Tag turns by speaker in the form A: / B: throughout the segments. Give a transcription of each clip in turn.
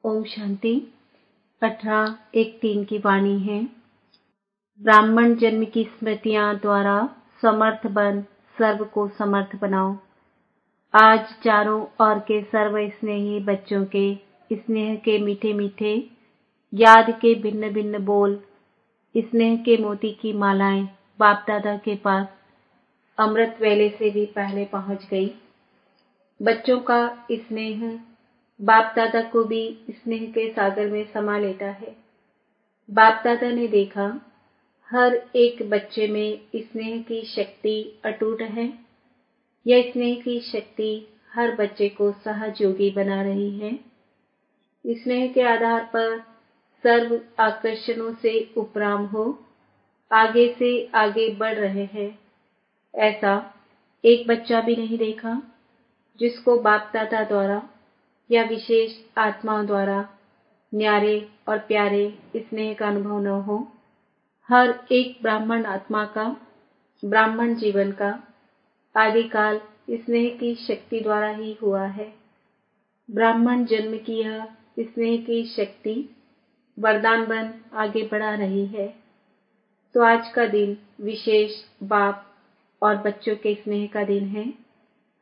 A: ओम शांति। 18:1-3 की वाणी है। ब्राह्मण जन्म की स्मृतियां द्वारा समर्थ बन सर्व को समर्थ बनाओ। आज चारों ओर के सर्व स्नेही बच्चों के स्नेह के मीठे मीठे याद के भिन्न भिन्न बोल, स्नेह के मोती की मालाएं बाप दादा के पास अमृत वेले से भी पहले पहुंच गई। बच्चों का स्नेह बाप दादा को भी स्नेह के सागर में समा लेता है। बाप दादा ने देखा हर एक बच्चे में स्नेह की शक्ति अटूट है। यह स्नेह की शक्ति हर बच्चे को सहयोगी बना रही है। स्नेह के आधार पर सर्व आकर्षणों से उपराम हो आगे से आगे बढ़ रहे हैं। ऐसा एक बच्चा भी नहीं देखा जिसको बाप दादा द्वारा या विशेष आत्माओं द्वारा न्यारे और प्यारे स्नेह का अनुभव न हो। हर एक ब्राह्मण आत्मा का, ब्राह्मण जीवन का आदिकाल स्नेह की शक्ति द्वारा ही हुआ है। ब्राह्मण जन्म की यह स्नेह की शक्ति वरदान बन आगे बढ़ा रही है। तो आज का दिन विशेष बाप और बच्चों के स्नेह का दिन है।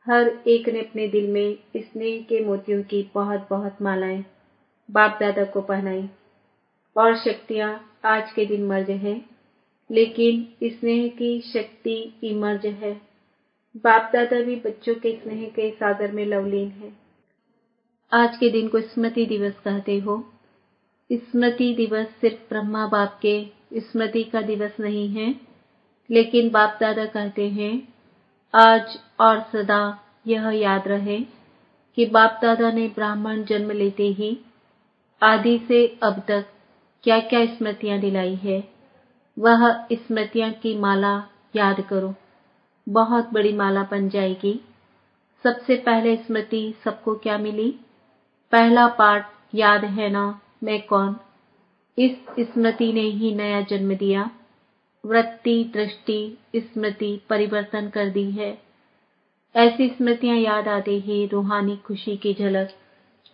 A: हर एक ने अपने दिल में स्नेह के मोतियों की बहुत बहुत मालाएं बाप दादा को पहनाई और शक्तियां आज के दिन मर्ज है, लेकिन स्नेह की शक्ति इमर्ज है। बाप दादा भी बच्चों के स्नेह के सागर में लवलीन है। आज के दिन को स्मृति दिवस कहते हो। स्मृति दिवस सिर्फ ब्रह्मा बाप के स्मृति का दिवस नहीं है, लेकिन बाप दादा कहते हैं आज और सदा यह याद रहे कि बाप दादा ने ब्राह्मण जन्म लेते ही आदि से अब तक क्या क्या स्मृतियां दिलाई है। वह स्मृतियां की माला याद करो, बहुत बड़ी माला बन जाएगी। सबसे पहले स्मृति सबको क्या मिली? पहला पाठ याद है ना, मैं कौन? इस स्मृति ने ही नया जन्म दिया। वृत्ति दृष्टि स्मृति परिवर्तन कर दी है। ऐसी स्मृतियां याद आते ही रूहानी खुशी की झलक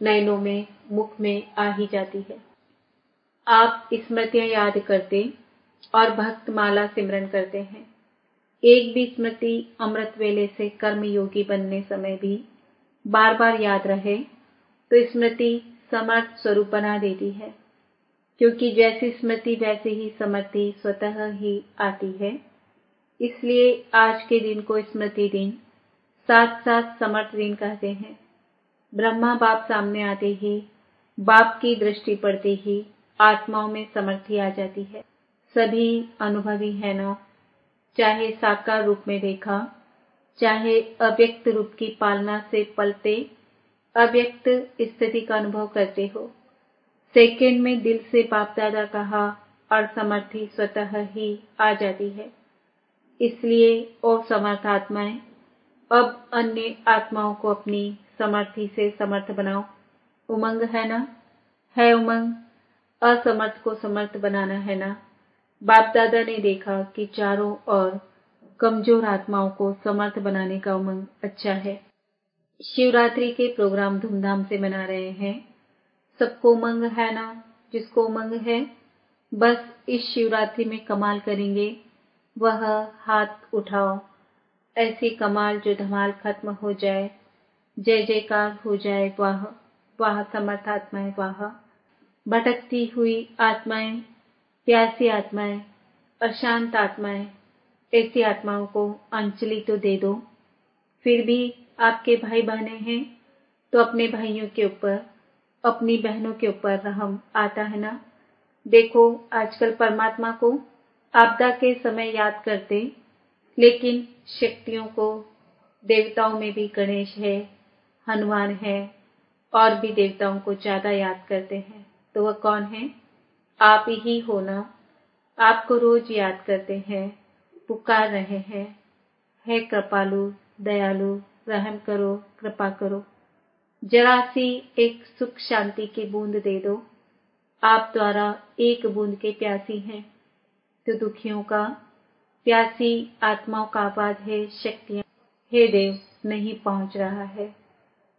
A: नयनों में, मुख में आ ही जाती है। आप स्मृतियां याद करते और भक्त माला सिमरन करते हैं। एक भी स्मृति अमृत वेले से कर्म योगी बनने समय भी बार बार याद रहे तो स्मृति समर्थ स्वरूप बना देती है, क्योंकि जैसी स्मृति वैसे ही समर्थि स्वतः ही आती है। इसलिए आज के दिन को स्मृति दिन, साथ साथ समर्थ दिन कहते हैं। ब्रह्मा बाप सामने आते ही, बाप की दृष्टि पड़ते ही आत्माओं में समर्थि आ जाती है। सभी अनुभवी है ना, चाहे साकार रूप में देखा, चाहे अव्यक्त रूप की पालना से पलते अव्यक्त स्थिति का अनुभव करते हो। सेकेंड में दिल से बाप दादा कहा और समर्थी स्वतः ही आ जाती है। इसलिए ओ समर्थ आत्माएं, अब अन्य आत्माओं को अपनी समर्थी से समर्थ बनाओ। उमंग है ना? है उमंग। असमर्थ को समर्थ बनाना है ना? बाप दादा ने देखा कि चारों ओर कमजोर आत्माओं को समर्थ बनाने का उमंग अच्छा है। शिवरात्रि के प्रोग्राम धूमधाम से मना रहे हैं। सबको उमंग है ना? जिसको उमंग है बस इस शिवरात्रि में कमाल करेंगे, वह हाथ उठाओ। ऐसी कमाल जो धमाल खत्म हो जाए, जय जयकार हो जाए, वाह वाह समर्थ आत्माएं, वाह। भटकती हुई आत्माएं, प्यासी आत्माएं, अशांत आत्माएं, ऐसी आत्माओं को अंजलि तो दे दो। फिर भी आपके भाई बहने हैं तो अपने भाइयों के ऊपर, अपनी बहनों के ऊपर रहम आता है ना। देखो आजकल परमात्मा को आपदा के समय याद करते, लेकिन शक्तियों को, देवताओं में भी गणेश है, हनुमान है और भी देवताओं को ज्यादा याद करते हैं। तो वह कौन है? आप ही हो ना। आपको रोज याद करते हैं, पुकार रहे हैं, हे कृपालु दयालु, रहम करो, कृपा करो। जरा सी एक सुख शांति की बूंद दे दो। आप द्वारा एक बूंद के प्यासी हैं तो दुखियों का, प्यासी आत्माओं का आवाज है, शक्तियां हे देव नहीं पहुंच रहा है।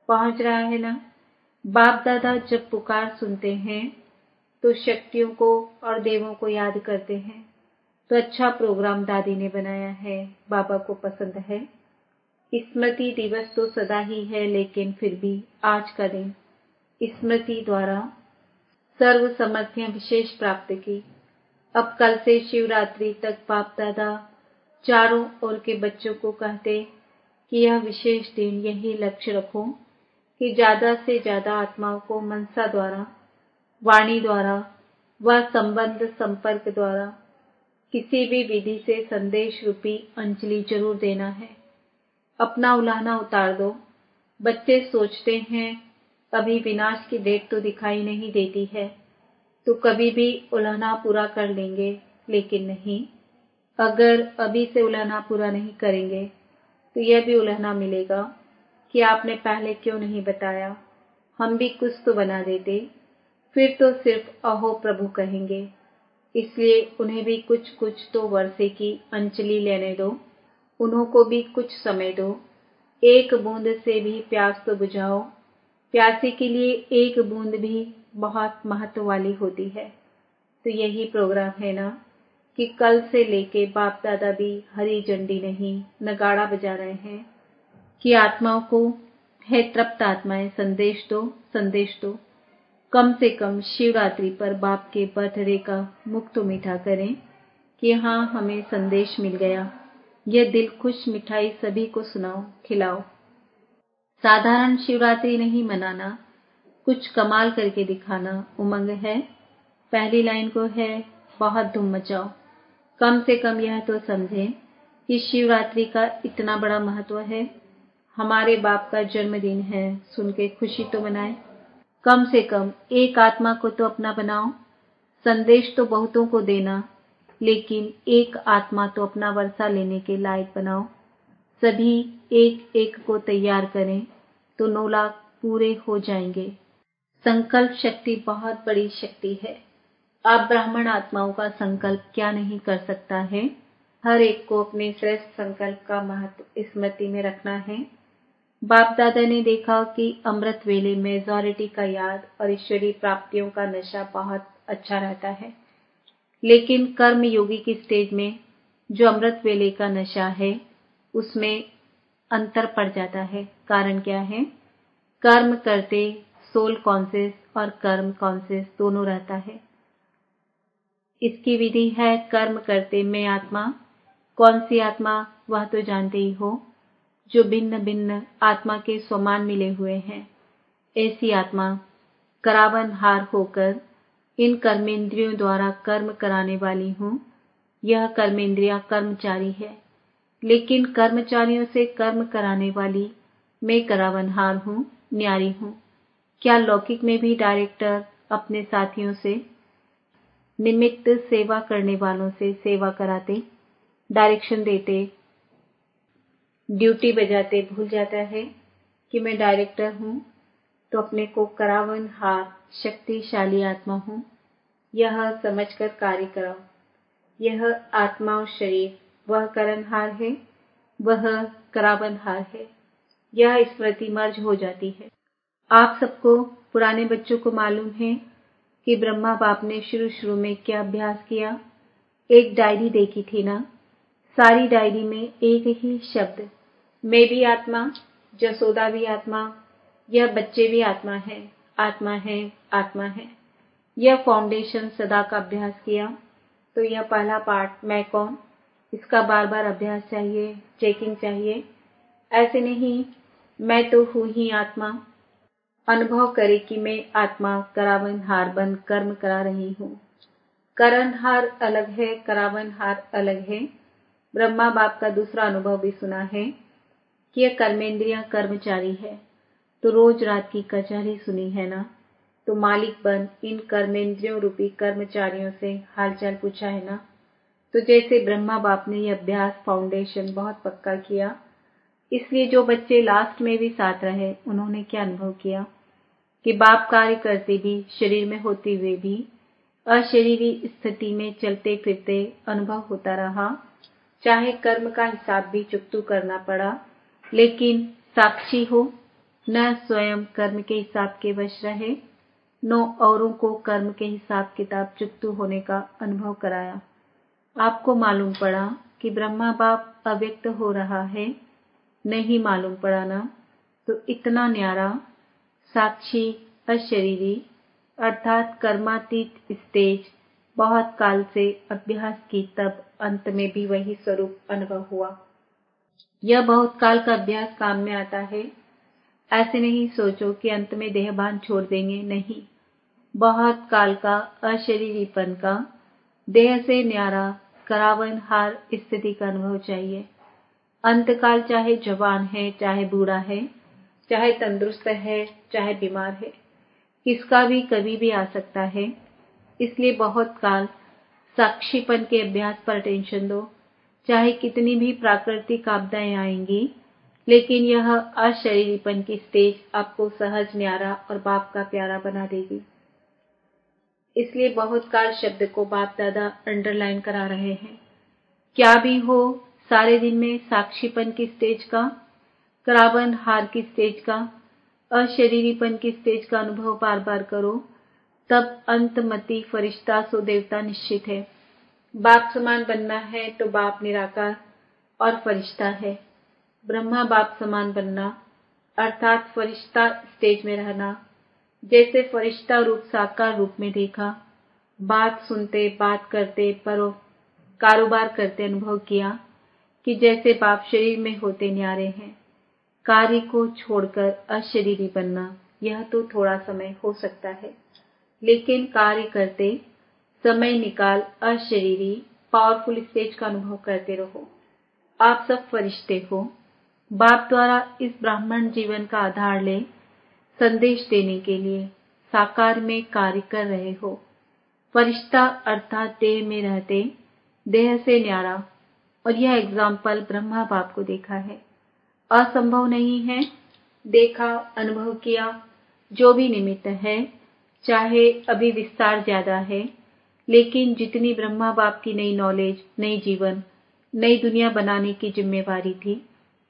A: पहुंच रहा है ना? बाप दादा जब पुकार सुनते हैं तो शक्तियों को और देवों को याद करते हैं। तो अच्छा प्रोग्राम दादी ने बनाया है, बाबा को पसंद है। स्मृति दिवस तो सदा ही है, लेकिन फिर भी आज का दिन स्मृति द्वारा सर्व समर्थ्य विशेष प्राप्त की। अब कल से शिवरात्रि तक बाप दादा चारों ओर के बच्चों को कहते कि यह विशेष दिन यही लक्ष्य रखो कि ज्यादा से ज्यादा आत्माओं को मनसा द्वारा, वाणी द्वारा व संबंध संपर्क द्वारा किसी भी विधि से संदेश रूपी अंजलि जरूर देना है। अपना उलाहना उतार दो। बच्चे सोचते हैं अभी विनाश की डेट तो दिखाई नहीं देती है, तो कभी भी उलाहना पूरा कर लेंगे, लेकिन नहीं। अगर अभी से उलाहना पूरा नहीं करेंगे तो यह भी उलाहना मिलेगा कि आपने पहले क्यों नहीं बताया, हम भी कुछ तो बना देते। फिर तो सिर्फ अहो प्रभु कहेंगे। इसलिए उन्हें भी कुछ कुछ तो वर्षे की अंजलि लेने दो, उन्हों को भी कुछ समय दो। एक बूंद से भी प्यास तो बुझाओ। प्यासे के लिए एक बूंद भी बहुत महत्व वाली होती है। तो यही प्रोग्राम है ना कि कल से लेके बाप दादा भी हरी झंडी नहीं नगाड़ा बजा रहे हैं कि आत्माओं को, है तृप्त आत्माएं, संदेश दो, संदेश दो। कम से कम शिवरात्रि पर बाप के बर्थडे का मुख तो मीठा करें कि हाँ, हमें संदेश मिल गया। यह दिल खुश मिठाई सभी को सुनाओ, खिलाओ। साधारण शिवरात्रि नहीं मनाना, कुछ कमाल करके दिखाना उमंग है। पहली लाइन को है बहुत धूम मचाओ। कम से कम यह तो समझें कि शिवरात्रि का इतना बड़ा महत्व है। हमारे बाप का जन्मदिन है, सुन के खुशी तो मनाएं। कम से कम एक आत्मा को तो अपना बनाओ। संदेश तो बहुतों को देना, लेकिन एक आत्मा तो अपना वर्षा लेने के लायक बनाओ। सभी एक एक को तैयार करें तो 9 लाख पूरे हो जाएंगे। संकल्प शक्ति बहुत बड़ी शक्ति है। आप ब्राह्मण आत्माओं का संकल्प क्या नहीं कर सकता है। हर एक को अपने श्रेष्ठ संकल्प का महत्व स्मृति में रखना है। बाप दादा ने देखा कि अमृत वेले मेजॉरिटी का याद और ईश्वरीय प्राप्तियों का नशा बहुत अच्छा रहता है, लेकिन कर्म योगी की स्टेज में जो अमृत वेले का नशा है उसमें अंतर पड़ जाता है। कारण क्या है? कर्म करते सोल कॉन्शियस और कर्म कॉन्शियस दोनों रहता है। इसकी विधि है कर्म करते मैं आत्मा। कौन सी आत्मा? वह तो जानते ही हो, जो भिन्न भिन्न आत्मा के समान मिले हुए हैं। ऐसी आत्मा करावन हार होकर इन कर्मेंद्रियों द्वारा कर्म कराने वाली हूँ। यह कर्मेंद्रियां कर्मचारी है, लेकिन कर्मचारियों से कर्म कराने वाली मैं करावनहार हूँ, न्यारी हूँ। क्या लौकिक में भी डायरेक्टर अपने साथियों से, निमित्त सेवा करने वालों से सेवा कराते, डायरेक्शन देते, ड्यूटी बजाते भूल जाता है कि मैं डायरेक्टर हूँ, तो अपने को करावनहार शक्तिशाली आत्मा हूँ, यह समझकर कार्य कराओ। यह आत्मा और शरीर, वह करणहार है, वह करावनहार है। यह स्मृति मर्ज हो जाती है। आप सबको, पुराने बच्चों को मालूम है कि ब्रह्मा बाप ने शुरू शुरू में क्या अभ्यास किया। एक डायरी देखी थी ना, सारी डायरी में एक ही शब्द, मैं भी आत्मा, जसोदा भी आत्मा, यह बच्चे भी आत्मा है, आत्मा है, आत्मा है। यह फाउंडेशन सदा का अभ्यास किया। तो यह पहला पार्ट, मैं कौन, इसका बार बार अभ्यास चाहिए, चेकिंग चाहिए। ऐसे नहीं मैं तो हूँ ही आत्मा। अनुभव करे कि मैं आत्मा करावनहार बन कर्म करा रही हूँ। करणहार अलग है, करावनहार अलग है। ब्रह्मा बाप का दूसरा अनुभव भी सुना है कि यह कर्मेंद्रियां कर्मचारी है। तो रोज रात की कचहरी सुनी है ना, तो मालिक बन इन कर्मेंद्रियों रूपी कर्मचारियों से हालचाल पूछा है ना। तो जैसे ब्रह्मा बाप ने यह अभ्यास फाउंडेशन बहुत पक्का किया, इसलिए जो बच्चे लास्ट में भी साथ रहे, उन्होंने क्या अनुभव किया कि बाप कार्य करते भी, शरीर में होते हुए भी, अशरीरी स्थिति में चलते फिरते अनुभव होता रहा। चाहे कर्म का हिसाब भी चुकतू करना पड़ा, लेकिन साक्षी हो, न स्वयं कर्म के हिसाब के वश रहे, न औरों को कर्म के हिसाब किताब चुकतू होने का अनुभव कराया। आपको मालूम पड़ा कि ब्रह्मा बाप अव्यक्त हो रहा है, नहीं मालूम पड़ा ना, तो इतना न्यारा साक्षी अशरीरी अर्थात कर्मातीत स्टेज बहुत काल से अभ्यास की, तब अंत में भी वही स्वरूप अनुभव हुआ। यह बहुत काल का अभ्यास काम में आता है। ऐसे नहीं सोचो कि अंत में देहभान छोड़ देंगे, नहीं। बहुत काल का अशरीरीपन का, देह से न्यारा करावन हार स्थिति का अनुभव चाहिए। अंतकाल चाहे जवान है, चाहे बूढ़ा है, चाहे तंदुरुस्त है, चाहे बीमार है, किसका भी कभी भी आ सकता है। इसलिए बहुत काल साक्षीपन के अभ्यास पर अटेंशन दो। चाहे कितनी भी प्राकृतिक आपदाएं आएंगी, लेकिन यह अशरीरीपन की स्टेज आपको सहज न्यारा और बाप का प्यारा बना देगी। इसलिए बहुत काल शब्द को बाप दादा अंडरलाइन करा रहे हैं। क्या भी हो, सारे दिन में साक्षीपन की स्टेज का, करावन हार की स्टेज का, अशरीरीपन की स्टेज का अनुभव बार बार करो, तब अंतमति फरिश्ता सो देवता निश्चित है। बाप समान बनना है तो बाप निराकार और फरिश्ता है। ब्रह्मा बाप समान बनना अर्थात फरिश्ता स्टेज में रहना। जैसे फरिश्ता रूप साकार रूप में देखा, बात सुनते, बात करते, कारोबार करते अनुभव किया कि जैसे बाप शरीर में होते न्यारे हैं। कार्य को छोड़कर अशरीरी बनना, यह तो थोड़ा समय हो सकता है, लेकिन कार्य करते समय निकाल अशरीरी पावरफुल स्टेज का अनुभव करते रहो। आप सब फरिश्ते हो। बाप द्वारा इस ब्राह्मण जीवन का आधार ले संदेश देने के लिए साकार में कार्य कर रहे हो। फरिश्ता अर्थात देह में रहते, देह से न्यारा। और यह एग्जाम्पल ब्रह्मा बाप को देखा है। असंभव नहीं है, देखा, अनुभव किया। जो भी निमित्त है, चाहे अभी विस्तार ज्यादा है, लेकिन जितनी ब्रह्मा बाप की नई नॉलेज, नई जीवन, नई दुनिया बनाने की जिम्मेवारी थी,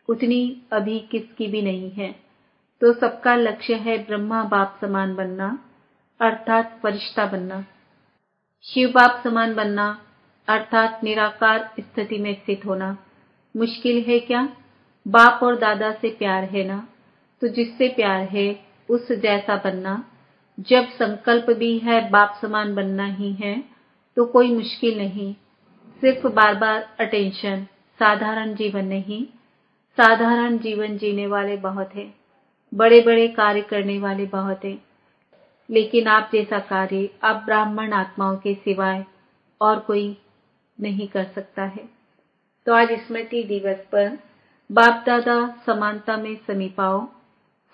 A: उतनी अभी किसकी भी नहीं है। तो सबका लक्ष्य है ब्रह्मा बाप समान बनना अर्थात फरिश्ता बनना, शिव बाप समान बनना अर्थात निराकार स्थिति में स्थित होना। मुश्किल है क्या? बाप और दादा से प्यार है ना, तो जिससे प्यार है उस जैसा बनना। जब संकल्प भी है बाप समान बनना ही है, तो कोई मुश्किल नहीं। सिर्फ बार बार अटेंशन। साधारण जीवन नहीं, साधारण जीवन जीने वाले बहुत हैं, बड़े बड़े कार्य करने वाले बहुत हैं, लेकिन आप जैसा कार्य आप ब्राह्मण आत्माओं के सिवाय और कोई नहीं कर सकता है। तो आज स्मृति दिवस पर बाप दादा समानता में समीपाओ,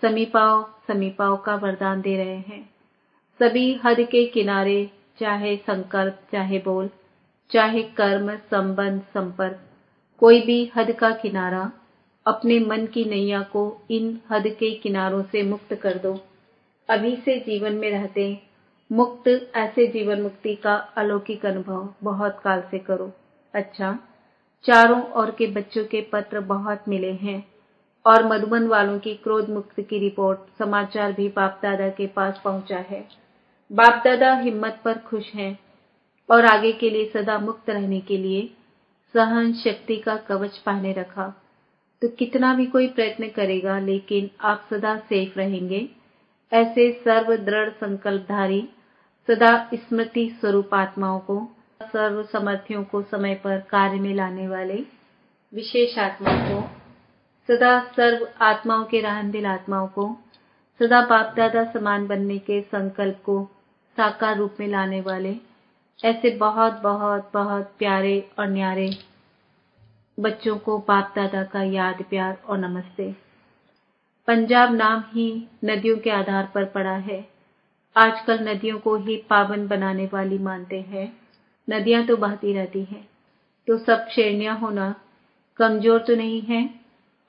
A: समीपाओ, समीपाओ का वरदान दे रहे हैं। सभी हद के किनारे, चाहे संकल्प, चाहे बोल, चाहे कर्म, संबंध, संपर्क, कोई भी हद का किनारा, अपने मन की नैया को इन हद के किनारों से मुक्त कर दो। अभी से जीवन में रहते मुक्त, ऐसे जीवन मुक्ति का अलौकिक अनुभव बहुत काल से करो। अच्छा, चारों ओर के बच्चों के पत्र बहुत मिले हैं और मधुबन वालों की क्रोध मुक्त की रिपोर्ट, समाचार भी बाप दादा के पास पहुंचा है। बाप दादा हिम्मत पर खुश हैं और आगे के लिए सदा मुक्त रहने के लिए सहन शक्ति का कवच पहने रखा। तो कितना भी कोई प्रयत्न करेगा, लेकिन आप सदा सेफ रहेंगे। ऐसे सर्व दृढ़ संकल्पधारी, सदा स्मृति स्वरूप आत्माओं को, सर्व समर्थियों को समय पर कार्य में लाने वाले विशेष आत्माओं को, सदा सर्व आत्माओं के रहन दिल आत्माओं को, सदा बाप दादा समान बनने के संकल्प को साकार रूप में लाने वाले ऐसे बहुत बहुत बहुत प्यारे और न्यारे बच्चों को बाप दादा का याद, प्यार और नमस्ते। पंजाब नाम ही नदियों के आधार पर पड़ा है। आजकल नदियों को ही पावन बनाने वाली मानते हैं। नदियां तो बहती रहती हैं, तो सब शेरनियां होना कमजोर तो नहीं है,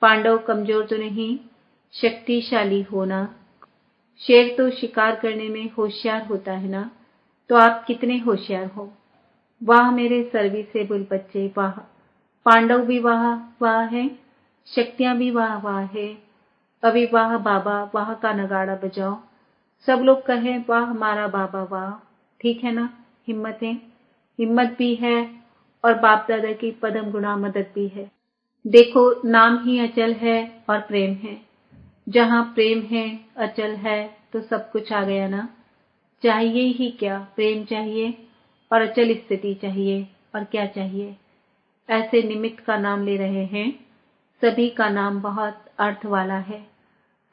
A: पांडव कमजोर तो नहीं, शक्तिशाली होना। शेर तो शिकार करने में होशियार होता है ना, तो आप कितने होशियार हो। वाह मेरे सर्विसेबल बच्चे, वाह। पांडव भी वाह वाह है, शक्तियां भी वाह वाह है, अभी वाह बाबा वाह का नगाड़ा बजाओ, सब लोग कहें वाह हमारा बाबा वाह। ठीक है ना, हिम्मत भी है और बाप दादा की पदम गुणा मदद भी है। देखो नाम ही अचल है और प्रेम है, जहाँ प्रेम है अचल है तो सब कुछ आ गया ना। चाहिए ही क्या, प्रेम चाहिए और अचल स्थिति चाहिए, और क्या चाहिए। ऐसे निमित्त का नाम ले रहे हैं, सभी का नाम बहुत अर्थ वाला है।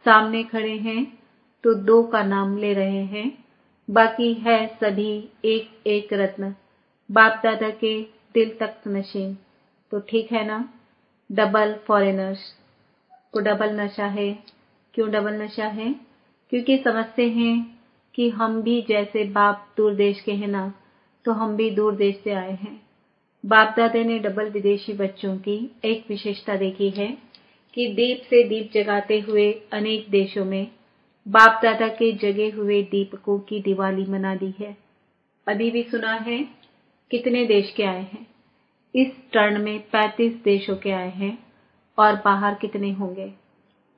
A: सामने खड़े हैं तो दो का नाम ले रहे हैं, बाकी है सभी एक एक रत्न, बाप दादा के दिल तख्त नशीन। तो ठीक है ना। डबल फॉरेनर्स को डबल नशा है। क्यों डबल नशा है? क्योंकि समझते हैं कि हम भी जैसे बाप दूर देश के हैं ना, तो हम भी दूर देश से आए हैं। बाप दादा ने डबल विदेशी बच्चों की एक विशेषता देखी है कि दीप से दीप जगाते हुए अनेक देशों में बाप दादा के जगे हुए दीपकों की दिवाली मना दी है। अभी भी सुना है कितने देश के आए हैं। इस टर्न में 35 देशों के आए हैं और बाहर कितने होंगे।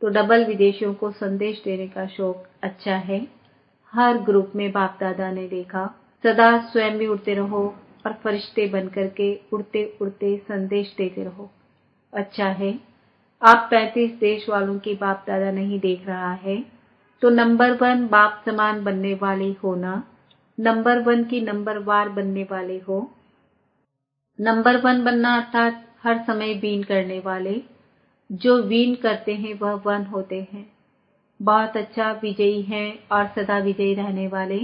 A: तो डबल विदेशियों को संदेश देने का शौक अच्छा है। हर ग्रुप में बाप दादा ने देखा, सदा स्वयं भी उड़ते रहो और फरिश्ते बन करके उड़ते उड़ते संदेश देते रहो। अच्छा है, आप 35 देश वालों की बाप दादा नहीं देख रहा है तो नंबर 1 बाप समान बनने वाले हो ना, नंबर 1 की नंबर वार बनने वाले हो। नंबर 1 बनना अर्थात हर समय वीन करने वाले, जो वीन करते हैं वह 1 होते हैं। बहुत अच्छा, विजयी हैं और सदा विजयी रहने वाले।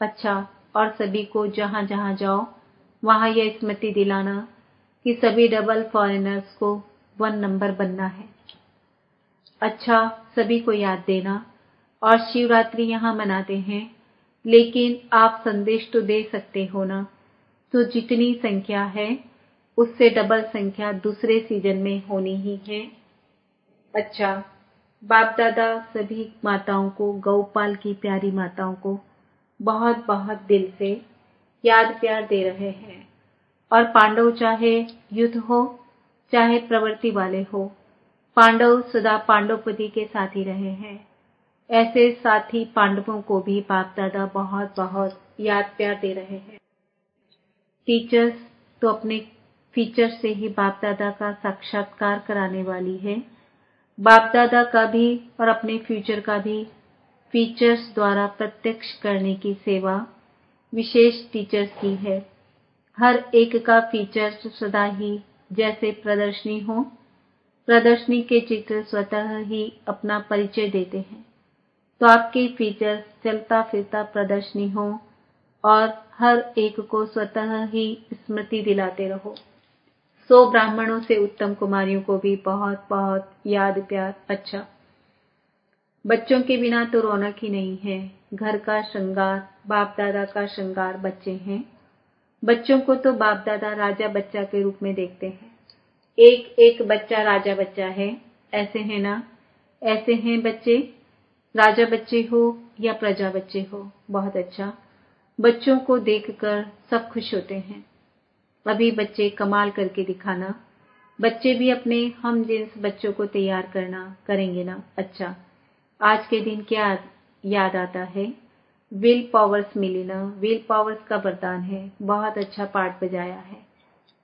A: अच्छा, और सभी को जहां जहां जाओ वहां यह स्मृति दिलाना कि सभी डबल फॉरेनर्स को 1 नंबर बनना है। अच्छा, सभी को याद देना। और शिवरात्रि यहाँ मनाते हैं, लेकिन आप संदेश तो दे सकते हो ना। तो जितनी संख्या है उससे डबल संख्या दूसरे सीजन में होनी ही है। अच्छा, बाप दादा सभी माताओं को, गौपाल की प्यारी माताओं को बहुत बहुत दिल से याद प्यार दे रहे हैं। और पांडव चाहे युद्ध हो चाहे प्रवृत्ति वाले हो, पांडव सदा पांडवपति के साथ ही रहे हैं। ऐसे साथी पांडवों को भी बाप दादा बहुत बहुत याद प्यार दे रहे हैं। टीचर्स तो अपने फीचर से ही बाप दादा का साक्षात्कार कराने वाली है। बाप दादा का भी और अपने फ्यूचर का भी फीचर्स द्वारा प्रत्यक्ष करने की सेवा विशेष टीचर्स की है। हर एक का फीचर्स सदा ही जैसे प्रदर्शनी हो, प्रदर्शनी के चित्र स्वतः ही अपना परिचय देते हैं। तो आपके फीचर्स चलता फिरता प्रदर्शनी हो और हर एक को स्वतः ही स्मृति दिलाते रहो। 100 ब्राह्मणों से उत्तम कुमारियों को भी बहुत बहुत याद प्यार। अच्छा, बच्चों के बिना तो रौनक ही नहीं है। घर का श्रृंगार, बाप दादा का श्रृंगार बच्चे हैं। बच्चों को तो बाप दादा राजा बच्चा के रूप में देखते हैं। एक एक बच्चा राजा बच्चा है। ऐसे हैं ना, ऐसे हैं बच्चे, राजा बच्चे हो या प्रजा बच्चे हो। बहुत अच्छा, बच्चों को देखकर सब खुश होते हैं। अभी बच्चे कमाल करके दिखाना। बच्चे भी अपने हम जिन्स बच्चों को तैयार करना करेंगे ना। अच्छा, आज के दिन क्या याद आता है? विल पावर्स मिली ना, विल पावर्स का वरदान है। बहुत अच्छा पाठ बजाया है,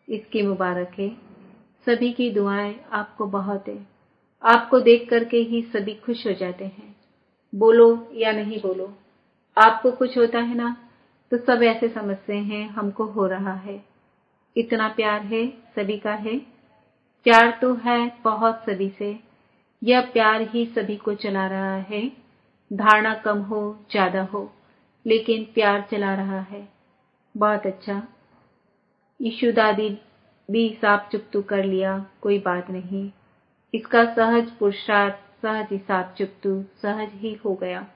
A: इसकी मुबारक है। सभी की दुआएं आपको बहुत है। आपको देख करके ही सभी खुश हो जाते हैं। बोलो या नहीं बोलो, आपको कुछ होता है ना तो सब ऐसे समझते हैं हमको हो रहा है। इतना प्यार है, सभी का है। प्यार तो है बहुत सभी से। यह प्यार ही सभी को चला रहा है। धारणा कम हो ज्यादा हो, लेकिन प्यार चला रहा है। बहुत अच्छा, ईशु दादी भी हिसाब चुकतू कर लिया, कोई बात नहीं। इसका सहज पुरुषार्थ, सहज हिसाब चुकतू सहज ही हो गया।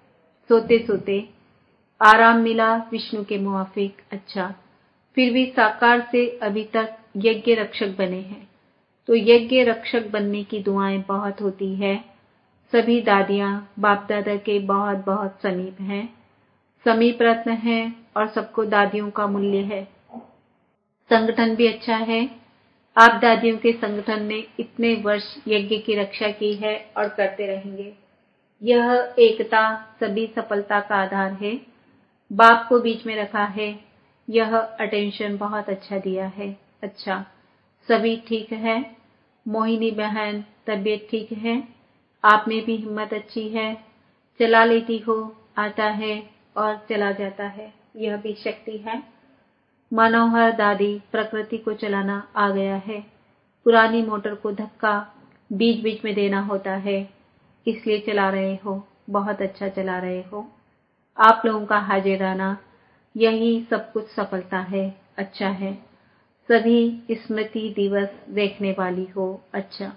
A: सोते सोते आराम मिला विष्णु के मुआफिक। अच्छा, फिर भी साकार से अभी तक यज्ञ रक्षक बने हैं, तो यज्ञ रक्षक बनने की दुआएं बहुत होती है। सभी दादियां बाप दादा के बहुत बहुत समीप हैं, समीप रत्न हैं और सबको दादियों का मूल्य है। संगठन भी अच्छा है। आप दादियों के संगठन ने इतने वर्ष यज्ञ की रक्षा की है और करते रहेंगे। यह एकता सभी सफलता का आधार है। बाप को बीच में रखा है। यह अटेंशन बहुत अच्छा दिया है। अच्छा, सभी ठीक है। मोहिनी बहन तबीयत ठीक है। आप में भी हिम्मत अच्छी है। चला लेती हो, आता है और चला जाता है, यह भी शक्ति है। मनोहर दादी प्रकृति को चलाना आ गया है। पुरानी मोटर को धक्का बीच बीच में देना होता है, इसलिए चला रहे हो। बहुत अच्छा चला रहे हो। आप लोगों का हाजिराना, यही सब कुछ सफलता है। अच्छा है। सभी स्मृति दिवस देखने वाली हो। अच्छा।